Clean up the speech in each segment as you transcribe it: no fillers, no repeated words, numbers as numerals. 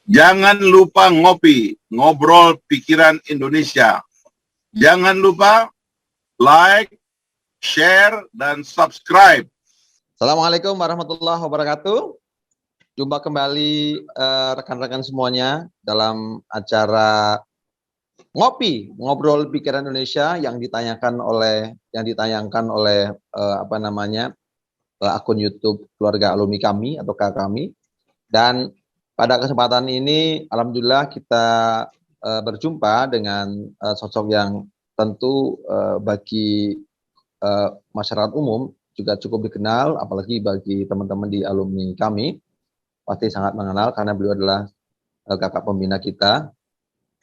Jangan lupa ngopi, ngobrol pikiran Indonesia. Jangan lupa like, share, dan subscribe. Assalamualaikum warahmatullahi wabarakatuh. Jumpa kembali rekan-rekan semuanya dalam acara Ngopi, Ngobrol Pikiran Indonesia yang ditayangkan oleh akun YouTube Keluarga Alumni Kami atau kami. Dan pada kesempatan ini, alhamdulillah kita berjumpa dengan sosok yang tentu bagi masyarakat umum juga cukup dikenal, apalagi bagi teman-teman di alumni kami pasti sangat mengenal karena beliau adalah kakak pembina kita,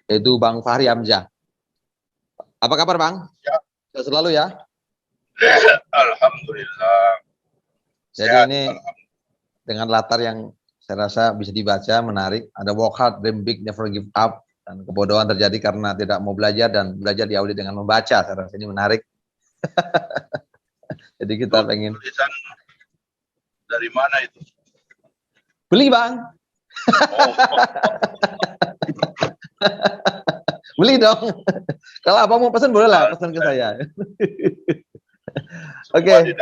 yaitu Bang Fahri Hamzah. Apa kabar, Bang? Ya. Sehat selalu ya. Alhamdulillah. Jadi ini dengan latar yang saya rasa bisa dibaca, menarik. Ada work hard, dream big, never give up. Dan kebodohan terjadi karena tidak mau belajar dan belajar diawali dengan membaca. Saya rasa ini menarik. Jadi kita pengen. Tulisan dari mana itu? Beli, Bang. Oh. Beli dong. Kalau apa mau pesan boleh lah, pesan ke saya. Oke.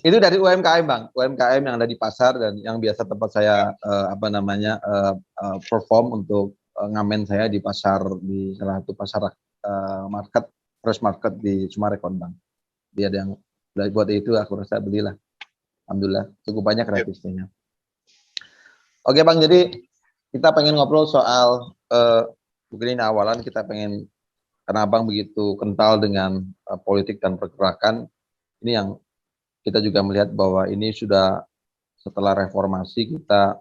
Itu dari UMKM, Bang. UMKM yang ada di pasar dan yang biasa tempat saya perform untuk ngamen saya di pasar, di salah satu pasar market, fresh market di Sumarekon, Bang. Dia ada yang buat itu, aku rasa belilah. Alhamdulillah, cukup banyak gratisnya. Oke, Bang, jadi kita pengen ngobrol soal mungkin ini awalan kita pengen, karena Abang begitu kental dengan politik dan pergerakan, ini yang kita juga melihat bahwa ini sudah setelah reformasi kita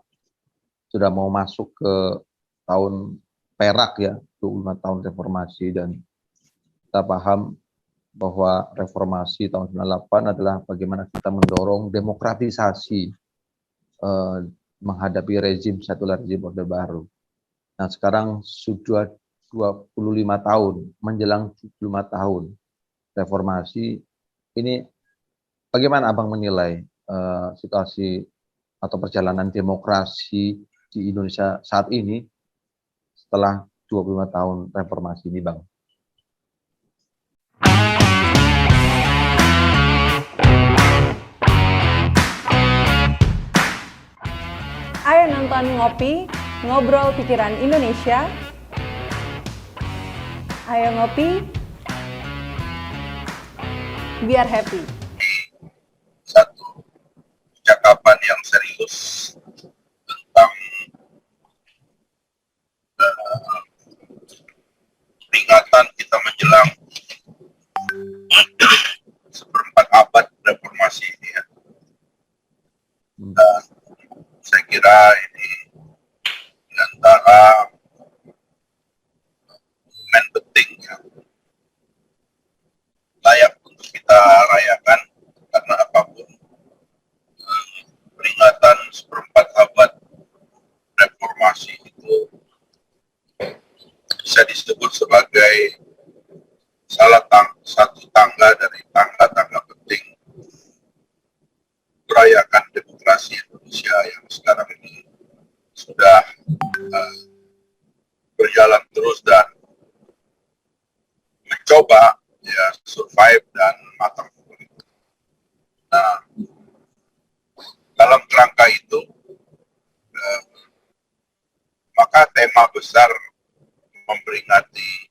sudah mau masuk ke tahun perak ya, 25 tahun reformasi, dan kita paham bahwa reformasi tahun 98 adalah bagaimana kita mendorong demokratisasi menghadapi satu rezim Orde Baru. Nah sekarang sudah 25 tahun, menjelang 75 tahun reformasi, ini bagaimana Abang menilai situasi atau perjalanan demokrasi di Indonesia saat ini setelah 25 tahun reformasi ini, Bang? Ayo nonton Ngopi, Ngobrol Pikiran Indonesia. Ayo ngopi, biar happy. Satu percakapan yang serius tentang peringatan kita menjelang seperempat abad reformasi ini ya. Dan saya kira ini di antara momen penting yang layak untuk kita rayakan, karena apapun peringatan seperempat abad reformasi itu bisa disebut sebagai satu tangga dari tangga-tangga penting merayakan demokrasi Indonesia yang sekarang ini sudah berjalan terus dan mencoba ya survive dan matang. Nah, dalam kerangka itu maka tema besar memperingati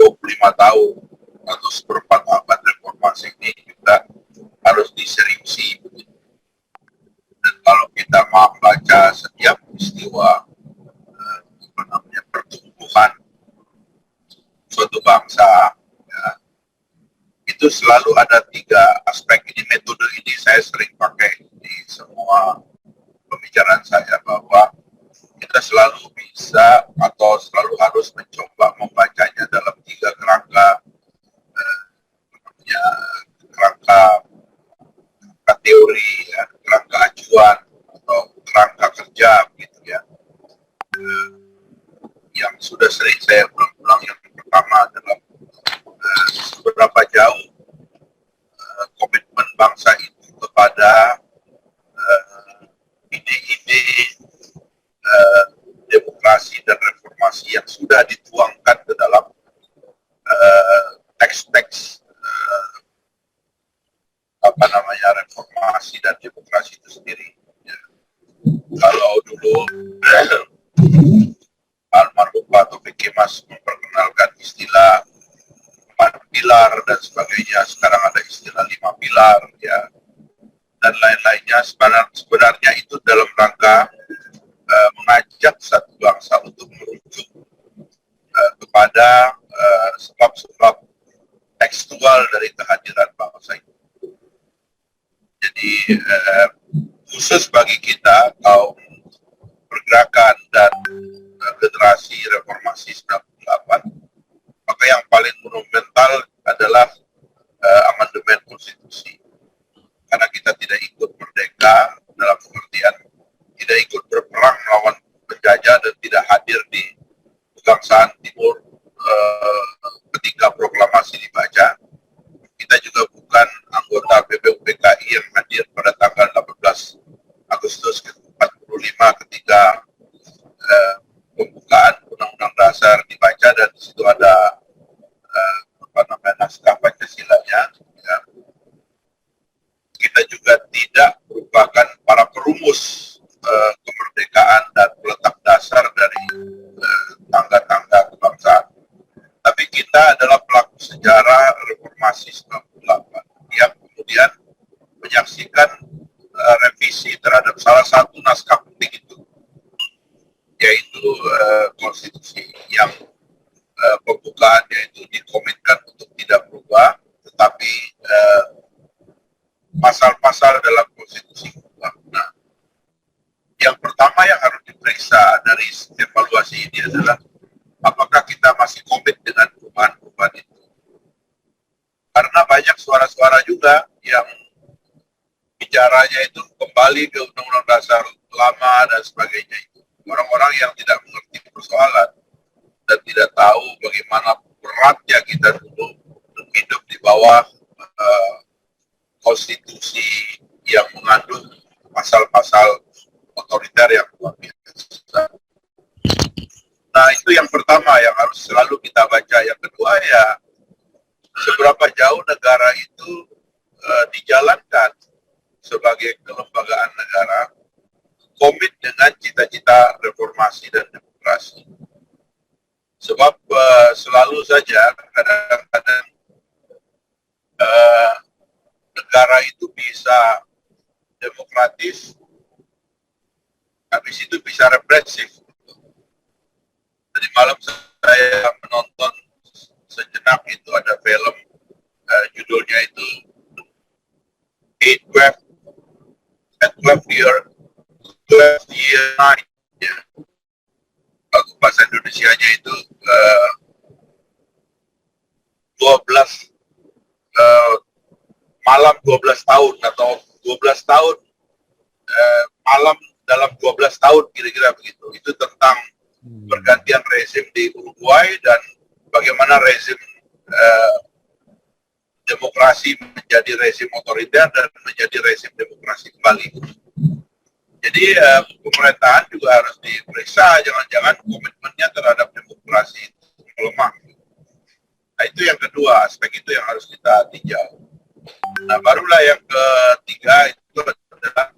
25 tahun atau seperempat abad reformasi ini juga harus diseriusi. Dan kalau kita mau baca setiap peristiwa pertumbuhan suatu bangsa, ya, itu selalu ada 3 aspek. Ini metode ini saya sering pakai di semua pembicaraan saya, bahwa kita selalu bisa atau selalu harus mencoba membacanya dalam 3 kerangka, kerangka teori, ya, kerangka acuan atau kerangka kerja, gitu ya. Yang sudah sering saya ulang-ulang, yang pertama adalah seberapa jauh komitmen bangsa itu kepada ide-ide demokrasi yang sudah dituangkan ke dalam teks-teks reformasi dan demokrasi itu sendiri. Ya. Kalau dulu almarhum Pak Taufik Kemas memperkenalkan istilah 4 pilar dan sebagainya, sekarang ada istilah 5 pilar, ya, dan lain-lainnya. Sebenarnya itu dalam rangka mengajak satu bangsa untuk merujuk kepada sebab-sebab tekstual dari kehadiran bangsa itu. Jadi khusus bagi kita kaum pergerakan dan generasi reformasi 98, maka yang paling monumental adalah amandemen konstitusi. Karena kita tidak ikut merdeka dalam pengertian tidak ikut berperang melawan penjajah dan tidak hadir di kebangsaan timur ketika proklamasi dibaca. Kita juga bukan anggota BPUPKI yang hadir pada tanggal 18 Agustus 45 ketika pembukaan Undang-Undang Dasar dibaca dan di situ ada naskah Pancasilanya. Ya. Kita juga tidak merupakan para perumus kemerdekaan dan peletak dasar dari tangga-tangga kebangsaan. Tapi kita adalah pelaku sejarah reformasi 98 yang kemudian menyaksikan revisi terhadap salah satu naskah penting itu, yaitu konstitusi yang pembukaannya itu dikomitmen untuk tidak berubah, tetapi pasal-pasal dalam konstitusi berubah. Nah, yang pertama yang harus diperiksa dari evaluasi ini adalah apakah kita masih komit dengan perubahan-perubahan itu. Karena banyak suara-suara juga yang bicaranya itu kembali ke Undang-Undang Dasar lama dan sebagainya itu. Orang-orang yang tidak mengerti persoalan dan tidak tahu bagaimana beratnya kita dulu hidup di bawah konstitusi yang mengandung pasal-pasal otoriter yang luar biasa. Nah, itu yang pertama yang harus selalu kita baca. Yang kedua, ya, seberapa jauh negara itu dijalankan sebagai kelembagaan negara, komit dengan cita-cita reformasi dan demokrasi. Sebab selalu saja kadang-kadang negara itu bisa demokratis, habis itu bisa represif. Tadi malam saya menonton sejenak itu ada film judulnya itu 12 year night, ya. Bahasa Indonesianya itu 12 malam 12 tahun atau 12 tahun malam dalam 12 tahun, kira-kira begitu. Itu tentang pergantian rezim di Uruguay dan bagaimana rezim demokrasi menjadi rezim otoriter dan menjadi rezim demokrasi kembali. Jadi pemerintahan juga harus diperiksa, jangan-jangan komitmennya terhadap demokrasi itu melemah. Nah, itu yang kedua, aspek itu yang harus kita tinjau. Nah, barulah yang ketiga itu adalah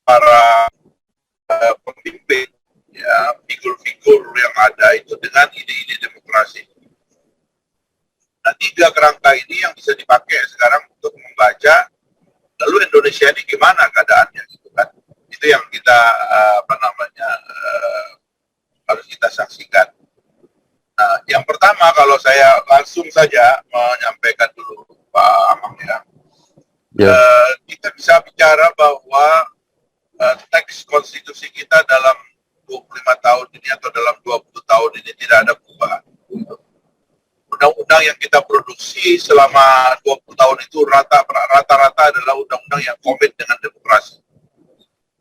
para pemimpin, ya, figur-figur yang ada itu dengan ide-ide demokrasi. Nah, 3 kerangka ini yang bisa dipakai sekarang untuk membaca lalu Indonesia ini gimana keadaannya, gitu kan? Itu yang kita harus kita saksikan. Nah, yang pertama kalau saya langsung saja menyampaikan dulu Pak Amang, ya. Kita bisa bicara bahwa teks konstitusi kita dalam 25 tahun ini atau dalam 20 tahun ini tidak ada perubahan. Undang-undang yang kita produksi selama 20 tahun itu rata-rata adalah undang-undang yang komit dengan demokrasi.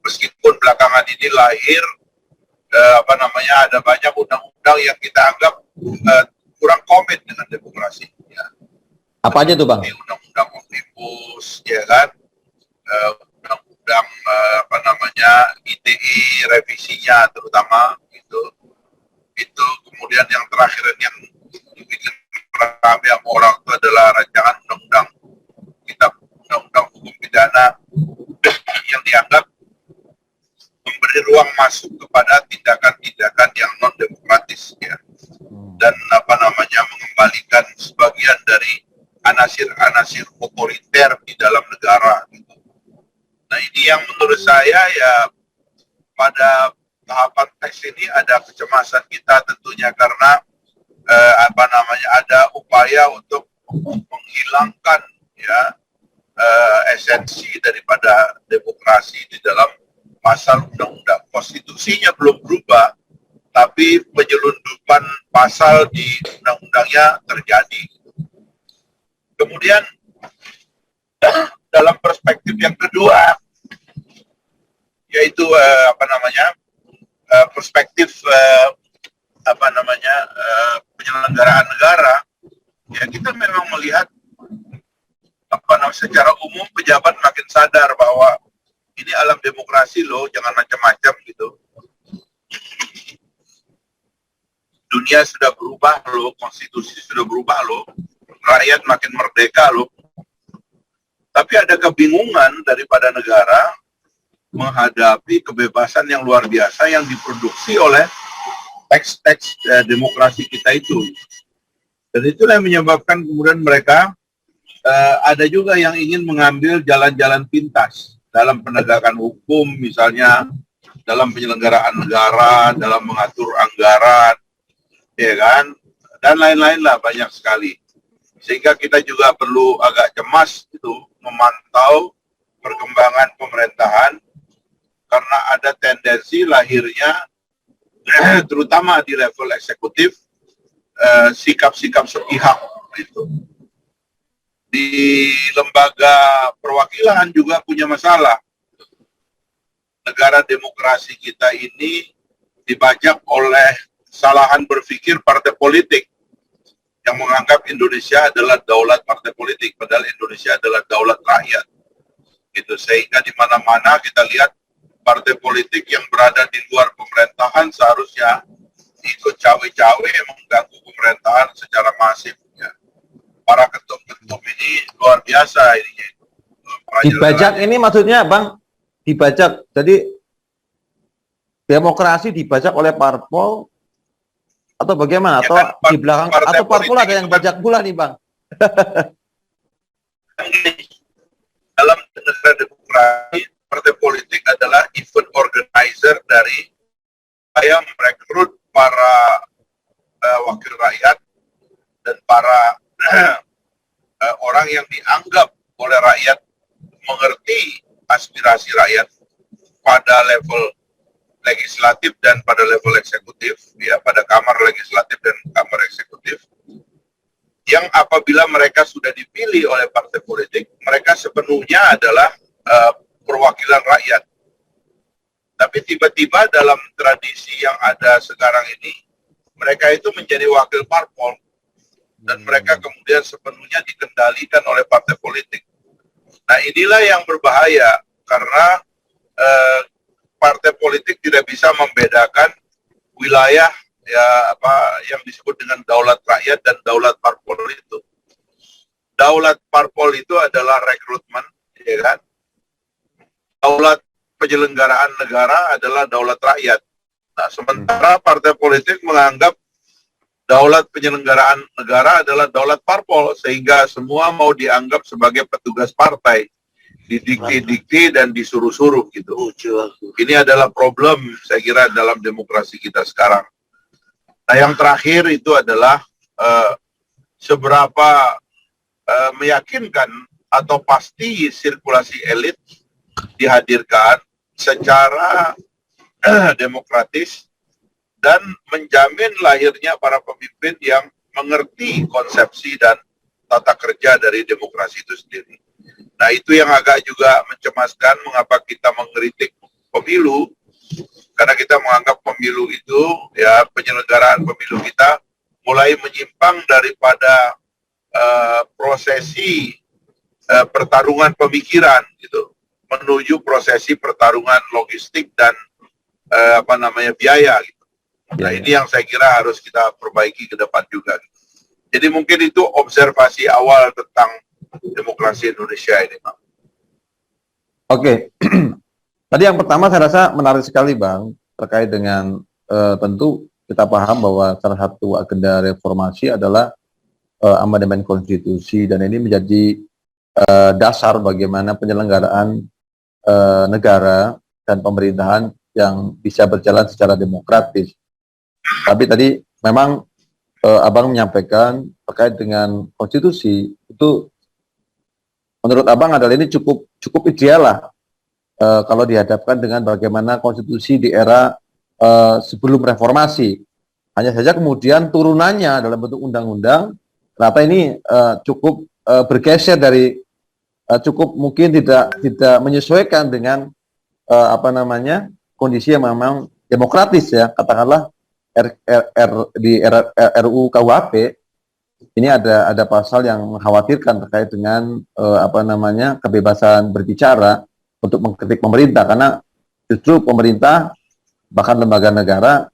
Meskipun belakangan ini lahir ada banyak undang-undang yang kita anggap kurang komit dengan demokrasi. Ya. Apa aja tuh, Bang? Undang-undang omnibus, ya kan? undang-undang ITE revisinya terutama itu kemudian yang terakhir yang dibikin rame sama orang itu adalah rancangan undang-undang kitab undang-undang hukum pidana yang dianggap memberi ruang masuk kepada tindakan-tindakan yang non demokratis ya, dan mengembalikan sebagian dari anasir-anasir otoriter di dalam negara gitu. Nah, ini yang menurut saya ya pada tahapan teks ini ada kecemasan kita tentunya karena ada upaya untuk menghilangkan ya esensi daripada demokrasi di dalam pasal undang-undang. Konstitusinya belum berubah, tapi penyelundupan pasal di undang-undangnya terjadi. Kemudian dalam perspektif yang kedua, yaitu perspektif penyelenggaraan negara, ya kita memang melihat secara umum pejabat makin sadar bahwa ini alam demokrasi loh, jangan macam-macam gitu. Dunia sudah berubah loh, konstitusi sudah berubah loh, rakyat makin merdeka loh. Tapi ada kebingungan daripada negara menghadapi kebebasan yang luar biasa yang diproduksi oleh teks-teks demokrasi kita itu. Dan itulah yang menyebabkan kemudian mereka ada juga yang ingin mengambil jalan-jalan pintas dalam penegakan hukum, misalnya dalam penyelenggaraan negara, dalam mengatur anggaran, ya kan, dan lain-lain lah, banyak sekali. Sehingga kita juga perlu agak cemas itu memantau perkembangan pemerintahan karena ada tendensi lahirnya terutama di level eksekutif sikap-sikap sepihak itu. Di lembaga perwakilan juga punya masalah. Negara demokrasi kita ini dibajak oleh kesalahan berpikir partai politik yang menganggap Indonesia adalah daulat partai politik, padahal Indonesia adalah daulat rakyat. Itu sehingga di mana-mana kita lihat partai politik yang berada di luar pemerintahan seharusnya ikut cawe-cawe mengganggu pemerintahan secara masif. Ya. Para ketum-ketum ini luar biasa ininya. Dibajak ini maksudnya Bang, dibajak. Jadi demokrasi dibajak oleh parpol atau bagaimana? Atau Ya kan, di belakang atau parpol ada yang bajak pula nih Bang? Dalam negara demokrasi, partai politik adalah event organizer dari saya merekrut para wakil rakyat dan para orang yang dianggap oleh rakyat mengerti aspirasi rakyat pada level legislatif dan pada level eksekutif, ya pada kamar legislatif dan kamar eksekutif, yang apabila mereka sudah dipilih oleh partai politik, mereka sepenuhnya adalah perwakilan rakyat. Tapi tiba-tiba dalam tradisi yang ada sekarang ini, mereka itu menjadi wakil parpol, dan mereka kemudian sepenuhnya dikendalikan oleh partai politik. Nah, inilah yang berbahaya, karena partai politik tidak bisa membedakan wilayah yang disebut dengan daulat rakyat dan daulat parpol itu. Daulat parpol itu adalah rekrutmen, ya kan? Daulat penyelenggaraan negara adalah daulat rakyat. Nah, sementara partai politik menganggap daulat penyelenggaraan negara adalah daulat parpol, sehingga semua mau dianggap sebagai petugas partai, didikte-dikte dan disuruh-suruh gitu. Ini adalah problem saya kira dalam demokrasi kita sekarang. Nah, yang terakhir itu adalah seberapa meyakinkan atau pasti sirkulasi elit dihadirkan secara demokratis dan menjamin lahirnya para pemimpin yang mengerti konsepsi dan tata kerja dari demokrasi itu sendiri. Nah, itu yang agak juga mencemaskan mengapa kita mengkritik pemilu, karena kita menganggap pemilu itu, ya penyelenggaraan pemilu kita mulai menyimpang daripada prosesi pertarungan pemikiran gitu. menuju prosesi pertarungan logistik dan biaya gitu. Nah, Ya, ini yang saya kira harus kita perbaiki ke depan juga. Jadi mungkin itu observasi awal tentang demokrasi Indonesia ini, Pak. Oke. Tadi yang pertama saya rasa menarik sekali, Bang, terkait dengan tentu kita paham bahwa salah satu agenda reformasi adalah amandemen konstitusi, dan ini menjadi dasar bagaimana penyelenggaraan negara dan pemerintahan yang bisa berjalan secara demokratis. Tapi tadi memang Abang menyampaikan terkait dengan konstitusi itu, menurut Abang adalah ini cukup ideal lah kalau dihadapkan dengan bagaimana konstitusi di era sebelum reformasi. Hanya saja kemudian turunannya dalam bentuk undang-undang ternyata ini cukup bergeser dari cukup mungkin tidak menyesuaikan dengan kondisi yang memang demokratis ya, katakanlah di RUU KUHP ini ada pasal yang mengkhawatirkan terkait dengan kebebasan berbicara untuk mengkritik pemerintah, karena justru pemerintah bahkan lembaga negara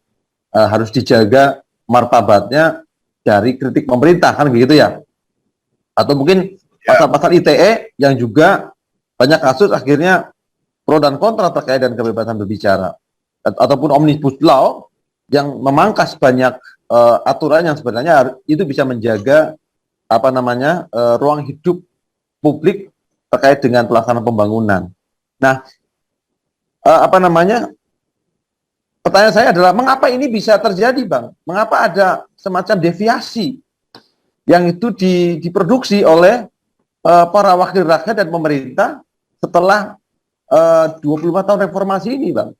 harus dijaga martabatnya dari kritik pemerintah, kan begitu ya? Atau mungkin pasal-pasal ITE yang juga banyak kasus akhirnya pro dan kontra terkait dengan kebebasan berbicara, ataupun omnibus law yang memangkas banyak aturan yang sebenarnya itu bisa menjaga ruang hidup publik terkait dengan pelaksanaan pembangunan. Nah, pertanyaan saya adalah mengapa ini bisa terjadi, Bang? Mengapa ada semacam deviasi yang itu diproduksi oleh para wakil rakyat dan pemerintah setelah 25 tahun reformasi ini, Bang?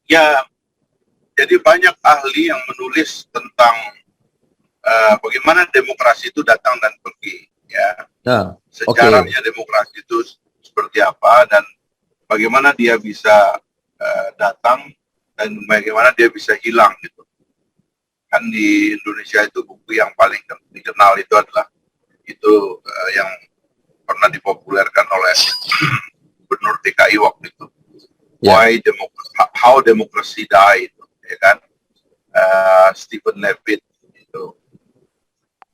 Ya, jadi banyak ahli yang menulis tentang bagaimana demokrasi itu datang dan pergi, ya. nah, Sejarahnya demokrasi itu seperti apa dan bagaimana dia bisa datang dan bagaimana dia bisa hilang gitu. Kan di Indonesia itu buku yang paling dikenal itu adalah yang pernah dipopulerkan oleh Gubernur DKI waktu itu. How Democracy Died, ya kan? Stephen Levitt itu.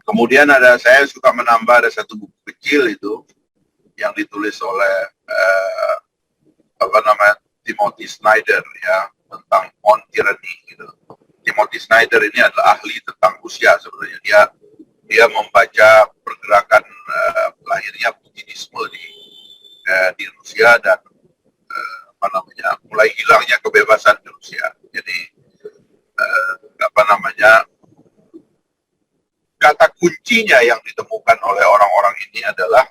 Kemudian saya suka menambah, ada satu buku kecil itu yang ditulis oleh Timothy Snyder ya, tentang On Tyranny gitu. Timothy Snyder ini adalah ahli tentang Rusia sebenarnya. Dia membaca pergerakan lahirnya Putinisme di Rusia dan mulai hilangnya kebebasan di Rusia. Jadi kata kuncinya yang ditemukan oleh orang-orang ini adalah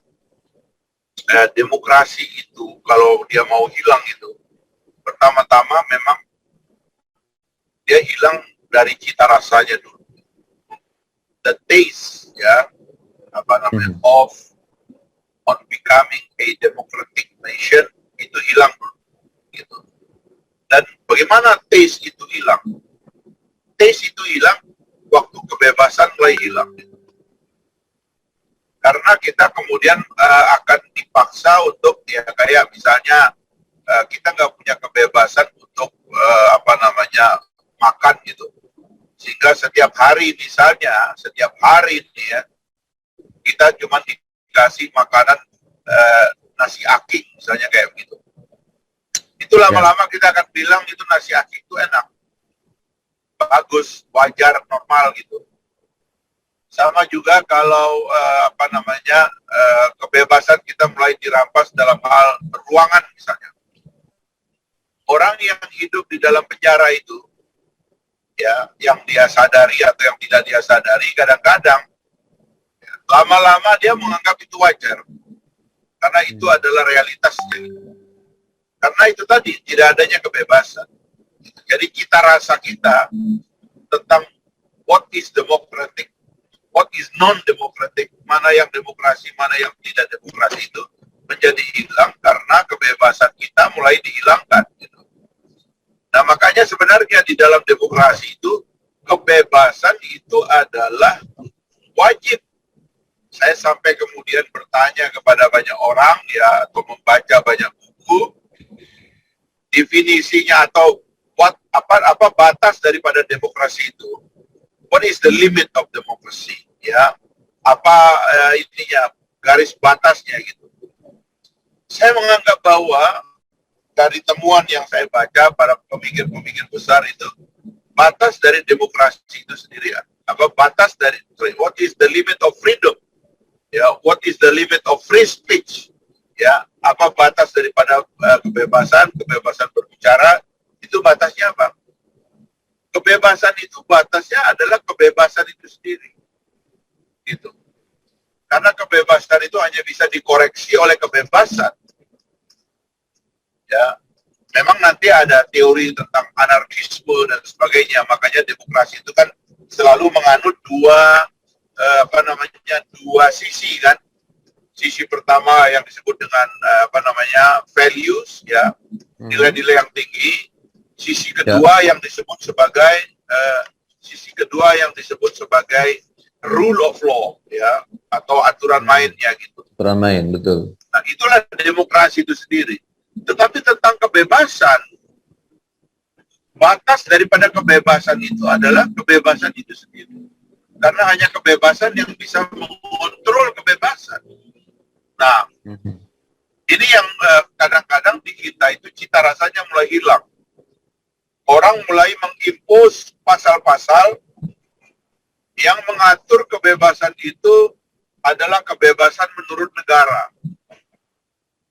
demokrasi itu kalau dia mau hilang itu pertama-tama memang dia hilang dari cita rasanya dulu, the taste ya on becoming a democratic nation itu hilang dulu gitu. Dan bagaimana taste itu hilang? Taste itu hilang waktu kebebasan mulai hilang gitu. Karena kita kemudian akan dipaksa untuk ya kayak misalnya kita nggak punya kebebasan untuk makan gitu, sehingga setiap hari ini ya kita cuma dikasih makanan nasi aking misalnya kayak begitu. Itu lama-lama kita akan bilang itu nasi aking itu enak, bagus, wajar, normal gitu. Sama juga kalau kebebasan kita mulai dirampas dalam hal ruangan misalnya. Orang yang hidup di dalam penjara itu, ya, yang dia sadari atau yang tidak dia sadari, kadang-kadang lama-lama dia menganggap itu wajar, karena itu adalah realitasnya. Karena itu tadi tidak adanya kebebasan. Jadi cita rasa kita tentang what is democratic, what is non-democratic, mana yang demokrasi, mana yang tidak demokrasi itu menjadi hilang karena kebebasan kita mulai dihilangkan. Gitu. Nah makanya sebenarnya di dalam demokrasi itu kebebasan itu adalah wajib saya sampai kemudian bertanya kepada banyak orang ya, atau membaca banyak buku, definisinya atau apa batas daripada demokrasi itu. What is the limit of democracy? Ya, apa ininya, garis batasnya gitu. Saya menganggap bahwa dari temuan yang saya baca para pemikir-pemikir besar itu, batas dari demokrasi itu sendiri, apa batas dari, what is the limit of freedom? Ya, what is the limit of free speech? Ya, apa batas daripada kebebasan berbicara, itu batasnya apa? Kebebasan itu batasnya adalah kebebasan itu sendiri. Gitu. Karena kebebasan itu hanya bisa dikoreksi oleh kebebasan. Ya, memang nanti ada teori tentang anarkisme dan sebagainya, makanya demokrasi itu kan selalu menganut dua sisi kan. Sisi pertama yang disebut dengan values, ya, nilai-nilai yang tinggi. Sisi kedua yang disebut sebagai rule of law, ya, atau aturan mainnya gitu. Aturan main, betul. Nah, itulah demokrasi itu sendiri. Tetapi tentang kebebasan, batas daripada kebebasan itu adalah kebebasan itu sendiri. Karena hanya kebebasan yang bisa mengontrol kebebasan. Nah, ini yang kadang-kadang di kita itu cita rasanya mulai hilang. Orang mulai mengimpos pasal-pasal yang mengatur kebebasan itu adalah kebebasan menurut negara.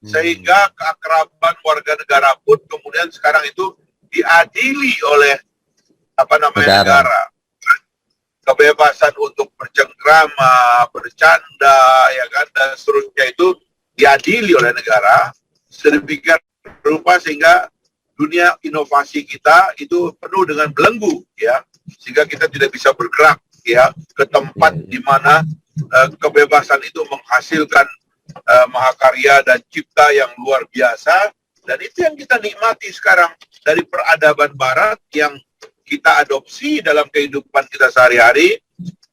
Sehingga keakraban warga negara pun kemudian sekarang itu diadili oleh negara. Kebebasan untuk bercengkrama, bercanda, ya kan, dan seterusnya itu diadili oleh negara sedemikian rupa sehingga dunia inovasi kita itu penuh dengan belenggu, ya, sehingga kita tidak bisa bergerak, ya, ke tempat di mana kebebasan itu menghasilkan mahakarya dan cipta yang luar biasa, dan itu yang kita nikmati sekarang dari peradaban barat yang kita adopsi dalam kehidupan kita sehari-hari,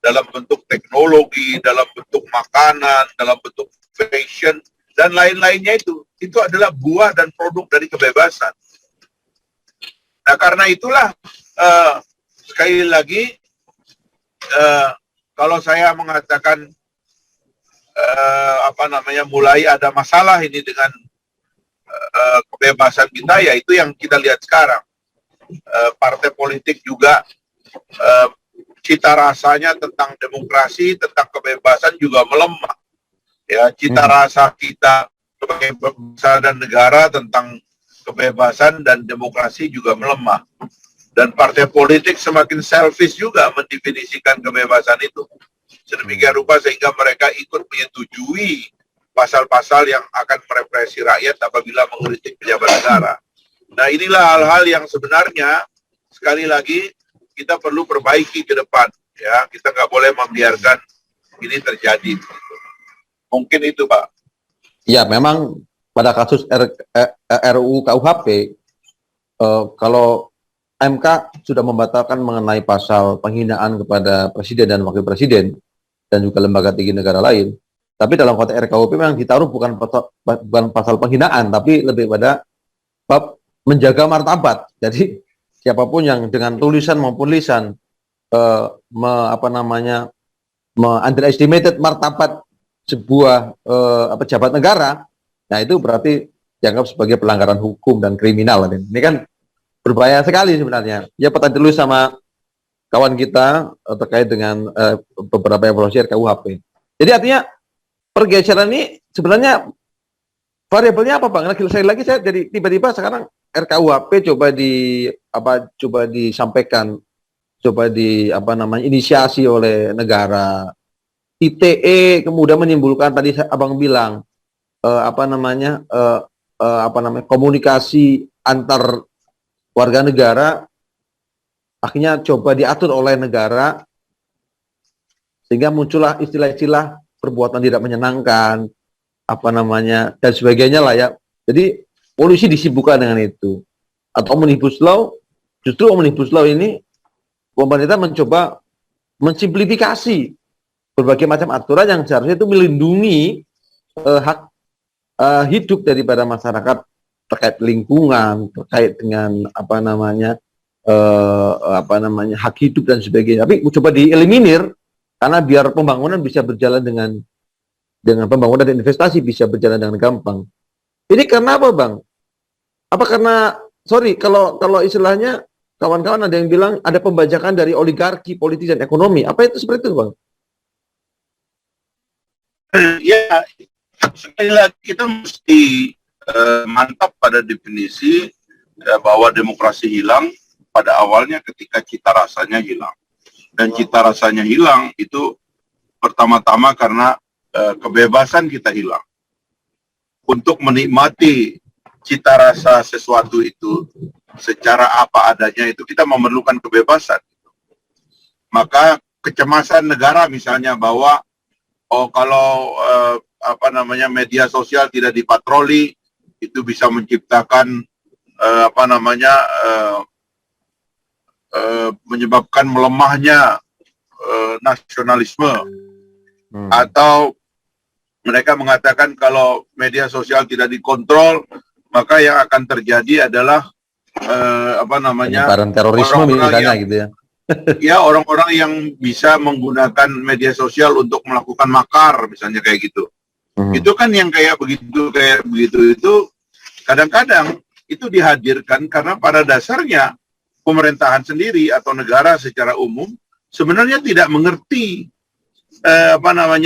dalam bentuk teknologi, dalam bentuk makanan, dalam bentuk fashion, dan lain-lainnya itu adalah buah dan produk dari kebebasan. Nah, karena itulah sekali lagi kalau saya mengatakan mulai ada masalah ini dengan kebebasan kita, ya itu yang kita lihat sekarang. Partai politik juga cita rasanya tentang demokrasi, tentang kebebasan juga melemah. Ya, cita rasa kita sebagai bangsa dan negara tentang kebebasan dan demokrasi juga melemah. Dan partai politik semakin selfish juga mendefinisikan kebebasan itu. Sedemikian rupa sehingga mereka ikut menyetujui pasal-pasal yang akan merepresi rakyat apabila mengkritik pejabat negara. Nah, inilah hal-hal yang sebenarnya sekali lagi kita perlu perbaiki ke depan. Ya, kita nggak boleh membiarkan ini terjadi. Mungkin itu, Pak. Ya, memang pada kasus RUU KUHP, kalau MK sudah membatalkan mengenai pasal penghinaan kepada presiden dan wakil presiden dan juga lembaga tinggi negara lain, tapi dalam konteks RKUHP memang ditaruh bukan pasal penghinaan, tapi lebih pada bab menjaga martabat. Jadi siapapun yang dengan tulisan maupun lisan underestimated martabat sebuah pejabat negara, nah itu berarti dianggap sebagai pelanggaran hukum dan kriminal. Ini kan berbahaya sekali sebenarnya. Ya, pernah ditulis sama kawan kita terkait dengan beberapa evaluasi RKUHP. Jadi artinya pergeseran ini sebenarnya variabelnya apa, Bang? Lagi saya jadi tiba-tiba sekarang RKUHP coba disampaikan, inisiasi oleh negara. ITE kemudian menimbulkan tadi Abang bilang komunikasi antar warga negara akhirnya coba diatur oleh negara sehingga muncullah istilah-istilah perbuatan tidak menyenangkan dan sebagainya lah ya. Jadi polisi disibukkan dengan itu. Atau Omnibus Law, justru Omnibus Law ini pemerintah mencoba mensimplifikasi berbagai macam aturan yang seharusnya itu melindungi hak hidup daripada masyarakat terkait lingkungan, terkait dengan hak hidup dan sebagainya. Tapi coba dieliminir karena biar pembangunan bisa berjalan dengan pembangunan dan investasi bisa berjalan dengan gampang. Ini karena apa, Bang? Apa karena kalau istilahnya kawan-kawan ada yang bilang ada pembajakan dari oligarki, politik dan ekonomi. Apa itu seperti itu, Bang? Ya, sekali lagi kita mesti mantap pada definisi bahwa demokrasi hilang pada awalnya ketika cita rasanya hilang. Dan cita rasanya hilang itu pertama-tama karena kebebasan kita hilang. Untuk menikmati cita rasa sesuatu itu secara apa adanya itu kita memerlukan kebebasan. Maka kecemasan negara misalnya bahwa kalau media sosial tidak dipatroli itu bisa menciptakan menyebabkan melemahnya nasionalisme, atau mereka mengatakan kalau media sosial tidak dikontrol maka yang akan terjadi adalah penyebaran terorisme misalnya gitu ya. Ya, orang-orang yang bisa menggunakan media sosial untuk melakukan makar misalnya kayak gitu. Itu kan yang kayak begitu itu kadang-kadang itu dihadirkan karena pada dasarnya pemerintahan sendiri atau negara secara umum sebenarnya tidak mengerti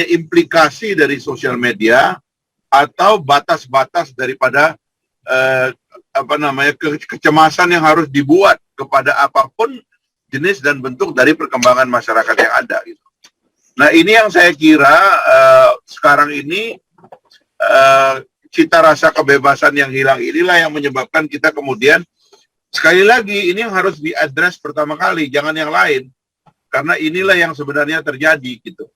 implikasi dari sosial media atau batas-batas daripada kecemasan yang harus dibuat kepada apapun jenis dan bentuk dari perkembangan masyarakat yang ada gitu. Nah, ini yang saya kira sekarang ini cita rasa kebebasan yang hilang inilah yang menyebabkan kita kemudian sekali lagi ini yang harus diadres pertama kali, jangan yang lain. Karena inilah yang sebenarnya terjadi gitu.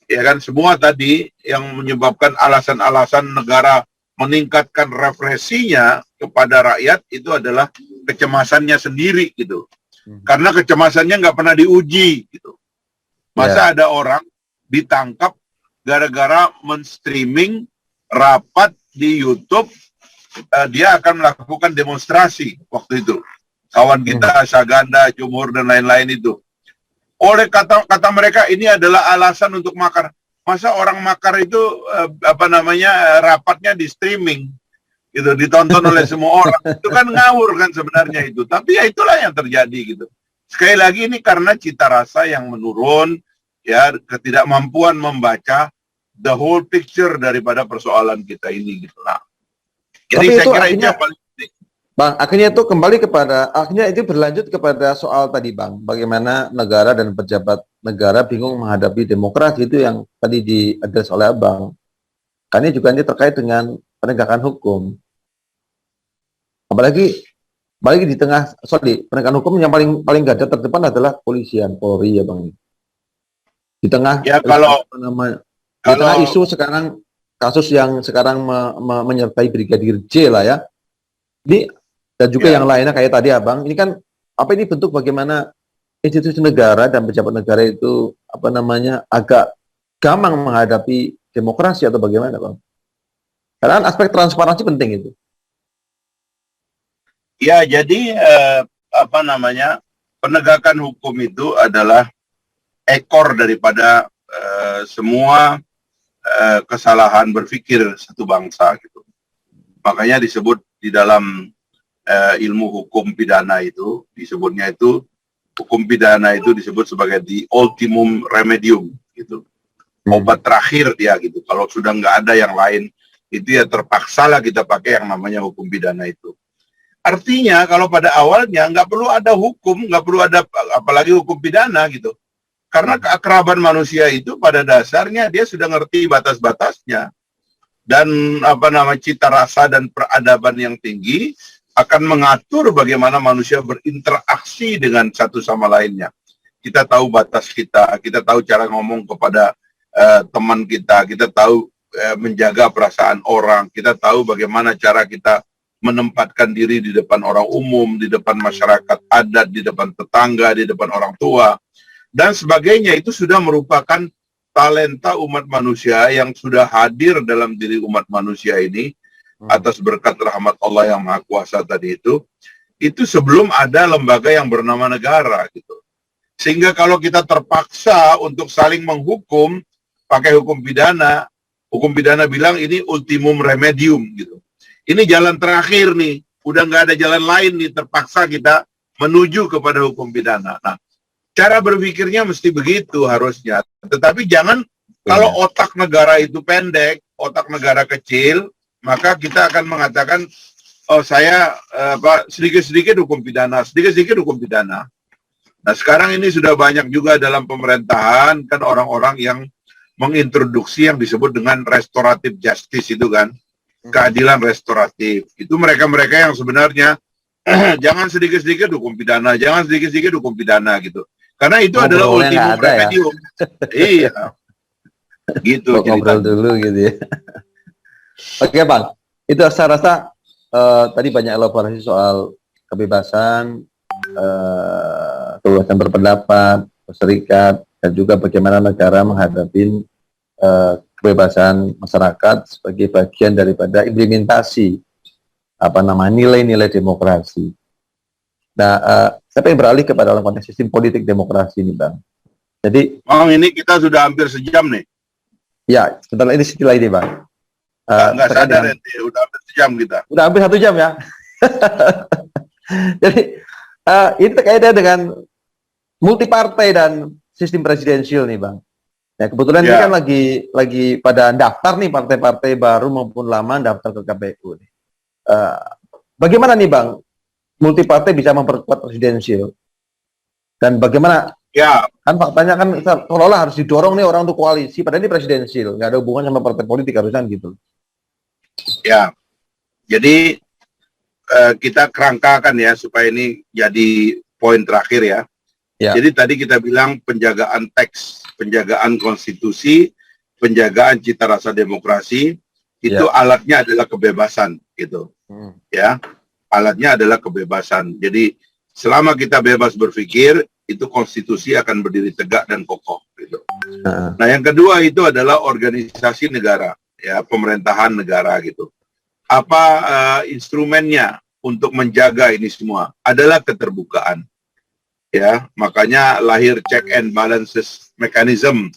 Ya kan, semua tadi yang menyebabkan alasan-alasan negara meningkatkan represinya kepada rakyat itu adalah kecemasannya sendiri gitu. Karena kecemasannya nggak pernah diuji gitu. Masa ada orang ditangkap gara-gara men-streaming rapat di YouTube, dia akan melakukan demonstrasi waktu itu. Kawan kita Saganda, Jumhur dan lain-lain itu. Oleh kata mereka ini adalah alasan untuk makar. Masa orang makar itu rapatnya di streaming gitu, ditonton oleh semua orang. Itu kan ngawur kan sebenarnya itu. Tapi ya itulah yang terjadi gitu. Sekali lagi ini karena cita rasa yang menurun, ya, ketidakmampuan membaca the whole picture daripada persoalan kita ini gitu. Nah, jadi tapi saya itu kira akhirnya, itu yang paling penting. Bang, akhirnya itu kembali kepada, akhirnya itu berlanjut kepada soal tadi, Bang, bagaimana negara dan pejabat negara bingung menghadapi demokrasi itu yang tadi diadres oleh Abang. Karena juga ini terkait dengan penegakan hukum. Apalagi di tengah, penegakan hukum yang paling garda terdepan adalah polisian, Polri ya Bang. Di tengah, Ya, di tengah isu sekarang, kasus yang sekarang menyertai Brigadir J lah ya. Ini dan juga yang lainnya kayak tadi Abang, ini kan ini bentuk bagaimana institusi negara dan pejabat negara itu agak gampang menghadapi demokrasi atau bagaimana, Bang? Karena aspek transparansi penting itu. Ya, jadi penegakan hukum itu adalah ekor daripada semua kesalahan berpikir satu bangsa gitu. Makanya disebut di dalam ilmu hukum pidana itu disebutnya itu hukum pidana itu disebut sebagai the ultimum remedium gitu. Obat terakhir dia gitu. Kalau sudah nggak ada yang lain itu ya terpaksalah kita pakai yang namanya hukum pidana itu. Artinya kalau pada awalnya nggak perlu ada hukum, nggak perlu ada apalagi hukum pidana gitu. Karena keakraban manusia itu pada dasarnya dia sudah ngerti batas-batasnya. Dan cita rasa dan peradaban yang tinggi akan mengatur bagaimana manusia berinteraksi dengan satu sama lainnya. Kita tahu batas kita tahu cara ngomong kepada teman kita tahu menjaga perasaan orang, kita tahu bagaimana cara kita menempatkan diri di depan orang umum, di depan masyarakat adat, di depan tetangga, di depan orang tua, dan sebagainya. Itu sudah merupakan talenta umat manusia yang sudah hadir dalam diri umat manusia ini atas berkat rahmat Allah yang Maha Kuasa tadi itu sebelum ada lembaga yang bernama negara gitu. Sehingga kalau kita terpaksa untuk saling menghukum pakai hukum pidana bilang ini ultimum remedium gitu. Ini jalan terakhir nih, udah nggak ada jalan lain nih, terpaksa kita menuju kepada hukum pidana. Nah, cara berpikirnya mesti begitu harusnya. Tetapi jangan kalau otak negara itu pendek, otak negara kecil, maka kita akan mengatakan, oh saya sedikit-sedikit hukum pidana, sedikit-sedikit hukum pidana. Nah sekarang ini sudah banyak juga dalam pemerintahan kan orang-orang yang mengintroduksi yang disebut dengan restoratif justice itu kan, keadilan restoratif. Itu mereka-mereka yang sebenarnya jangan sedikit-sedikit hukum pidana, jangan sedikit-sedikit hukum pidana gitu. Karena itu adalah ultimum remedium. Iya. Gitu. Ngobrol dulu gitu ya. Oke Bang, itu saya rasa tadi banyak elaborasi soal kebebasan, kebebasan berpendapat, berserikat, dan juga bagaimana negara menghadapi kebebasan masyarakat sebagai bagian daripada implementasi nilai-nilai demokrasi. Nah, saya ingin beralih kepada dalam konteks sistem politik demokrasi ini, Bang. Jadi, Bang, ini kita sudah hampir sejam nih. Ya, sebentar ini setelah ini, Bang. Nggak sadar ya, udah hampir sejam kita. Udah hampir 1 jam ya. Jadi, ini terkait dengan multipartai dan sistem presidensial nih, Bang. Nah, kebetulan ini kan lagi pada daftar nih partai-partai baru maupun lama daftar ke KPU. Bagaimana nih, Bang? Multipartai bisa memperkuat presidensial dan bagaimana kan faktanya kan seolah-olah harus didorong nih orang untuk koalisi padahal ini presidensial, nggak ada hubungan sama partai politik harusnya gitu ya. Jadi kita kerangkakan ya supaya ini jadi poin terakhir ya. Jadi tadi kita bilang penjagaan teks, penjagaan konstitusi, penjagaan cita rasa demokrasi itu alatnya adalah kebebasan gitu ya. Alatnya adalah kebebasan. Jadi selama kita bebas berpikir, itu konstitusi akan berdiri tegak dan kokoh. Gitu. Nah, yang kedua itu adalah organisasi negara, ya pemerintahan negara gitu. Apa instrumennya untuk menjaga ini semua? Adalah keterbukaan. Ya, makanya lahir check and balances mechanism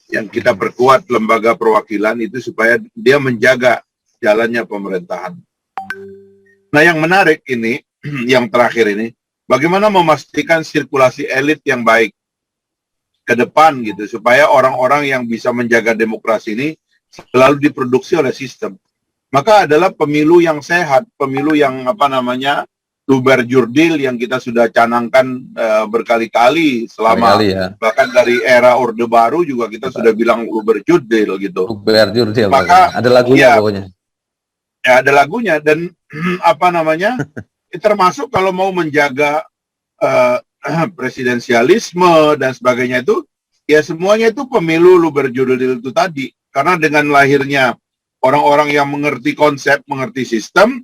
yang kita perkuat lembaga perwakilan itu supaya dia menjaga jalannya pemerintahan. Nah, yang menarik ini, yang terakhir ini, bagaimana memastikan sirkulasi elit yang baik ke depan gitu, supaya orang-orang yang bisa menjaga demokrasi ini selalu diproduksi oleh sistem. Maka adalah pemilu yang sehat, pemilu yang luber jurdil yang kita sudah canangkan berkali-kali selama bahkan dari era Orde Baru juga kita sudah bilang luber jurdil gitu. Luber jurdil. Maka ada lagunya pokoknya. Ya, ada lagunya dan termasuk kalau mau menjaga presidensialisme dan sebagainya itu ya semuanya itu pemilu luber jurdil itu tadi, karena dengan lahirnya orang-orang yang mengerti konsep, mengerti sistem,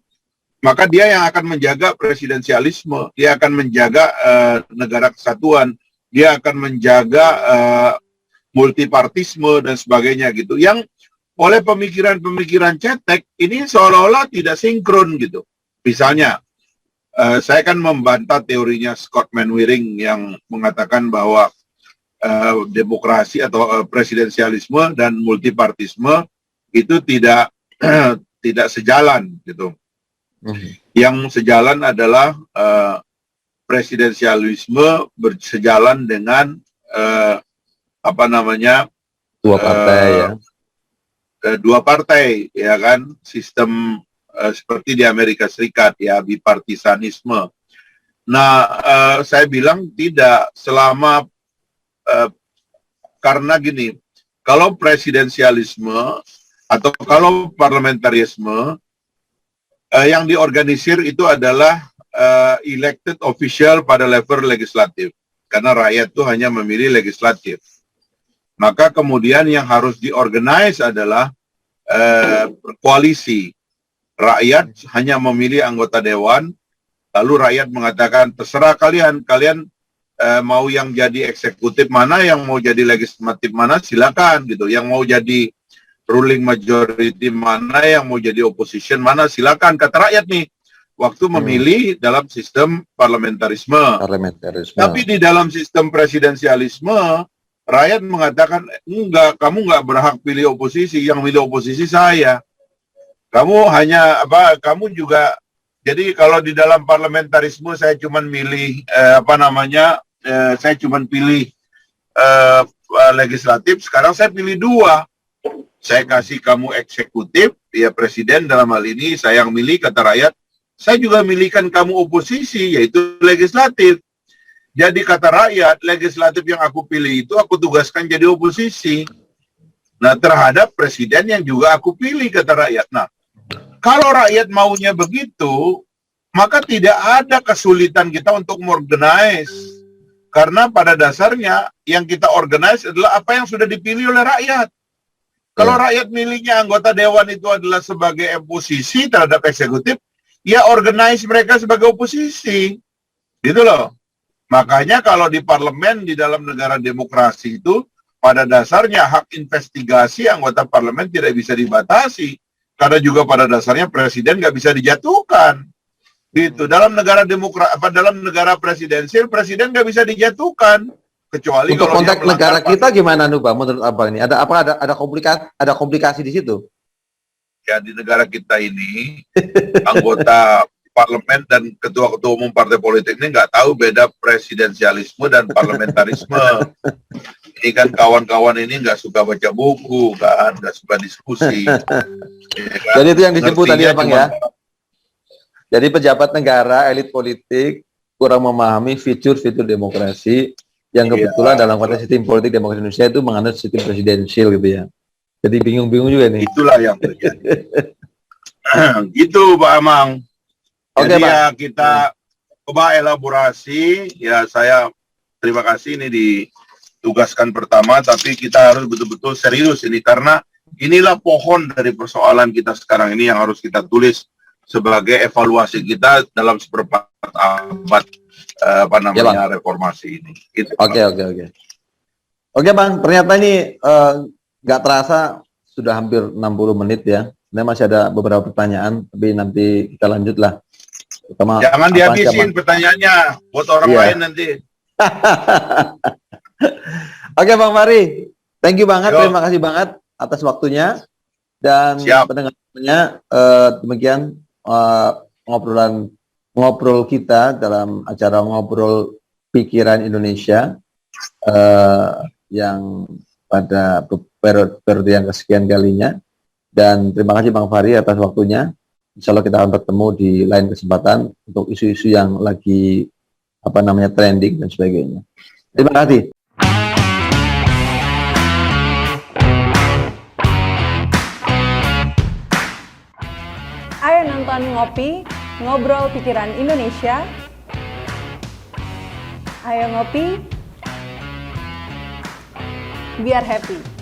maka dia yang akan menjaga presidensialisme, dia akan menjaga negara kesatuan, dia akan menjaga multipartisme dan sebagainya gitu, yang oleh pemikiran-pemikiran cetek ini seolah-olah tidak sinkron gitu. Misalnya, saya kan membantah teorinya Scott Manwaring yang mengatakan bahwa demokrasi atau presidensialisme dan multipartisme itu tidak tidak sejalan gitu. Yang sejalan adalah presidensialisme bersejalan dengan dua partai ya. Dua partai ya kan, sistem seperti di Amerika Serikat ya, bipartisanisme. Nah, saya bilang tidak, selama karena gini, kalau presidensialisme atau kalau parlamentarisme yang diorganisir itu adalah elected official pada level legislatif, karena rakyat itu hanya memilih legislatif. Maka kemudian yang harus diorganize adalah koalisi. Rakyat hanya memilih anggota dewan, lalu rakyat mengatakan terserah kalian mau yang jadi eksekutif mana, yang mau jadi legislatif mana, silakan gitu. Yang mau jadi ruling majority mana, yang mau jadi opposition mana, silakan. Kata rakyat nih, waktu memilih dalam sistem parlamentarisme. Tapi di dalam sistem presidensialisme, rakyat mengatakan, enggak, kamu nggak berhak pilih oposisi, yang milih oposisi saya. Kamu hanya, kamu juga, jadi kalau di dalam parlamentarisme saya cuma milih, saya cuma pilih legislatif, sekarang saya pilih dua. Saya kasih kamu eksekutif, ya presiden dalam hal ini, saya yang milih, kata rakyat, saya juga milihkan kamu oposisi, yaitu legislatif. Jadi kata rakyat, legislatif yang aku pilih itu aku tugaskan jadi oposisi. Nah, terhadap presiden yang juga aku pilih, kata rakyat. Nah, kalau rakyat maunya begitu, maka tidak ada kesulitan kita untuk mengorganize. Karena pada dasarnya yang kita organize adalah apa yang sudah dipilih oleh rakyat. Kalau rakyat milihnya anggota dewan itu adalah sebagai oposisi terhadap eksekutif, ya organize mereka sebagai oposisi. Gitu loh. Makanya kalau di parlemen, di dalam negara demokrasi itu, pada dasarnya hak investigasi anggota parlemen tidak bisa dibatasi. Karena juga pada dasarnya presiden nggak bisa dijatuhkan. Gitu. Dalam negara dalam negara presidensil, presiden nggak bisa dijatuhkan. Kecuali untuk kalau konteks negara kita gimana nih Pak, menurut Abang ini? Ada komplikasi di situ? Ya, di negara kita ini, anggota parlemen dan ketua-ketua umum partai politik ini nggak tahu beda presidensialisme dan parlamentarisme. Ini kan kawan-kawan ini nggak suka baca buku, kan, nggak suka diskusi. Ya kan? Jadi itu yang disebut tadi ya Bang ya? Jadi pejabat negara, elit politik kurang memahami fitur-fitur demokrasi yang kebetulan dalam konteks sistem politik demokrasi Indonesia itu menganut sistem presidensial gitu ya. Jadi bingung-bingung juga nih. Itulah yang terjadi. Gitu Pak Amang. Jadi ya kita coba elaborasi, ya saya terima kasih ini ditugaskan pertama, tapi kita harus betul-betul serius ini karena inilah pohon dari persoalan kita sekarang ini yang harus kita tulis sebagai evaluasi kita dalam seperempat abad reformasi ini. Gitu, Oke Bang, ternyata ini nggak terasa sudah hampir 60 menit ya. Sebenarnya masih ada beberapa pertanyaan, tapi nanti kita lanjutlah. Jangan dihabisin pertanyaannya buat orang lain nanti. Oke Bang Fahri, thank you banget, terima kasih banget atas waktunya dan pendengarnya. Demikian ngobrol kita dalam acara Ngobrol Pikiran Indonesia yang pada periode yang kesekian kalinya. Dan terima kasih Bang Fahri atas waktunya. Insya Allah kita akan bertemu di lain kesempatan untuk isu-isu yang lagi trending dan sebagainya. Terima kasih. Ayo nonton Ngopi, Ngobrol Pikiran Indonesia. Ayo ngopi, biar happy.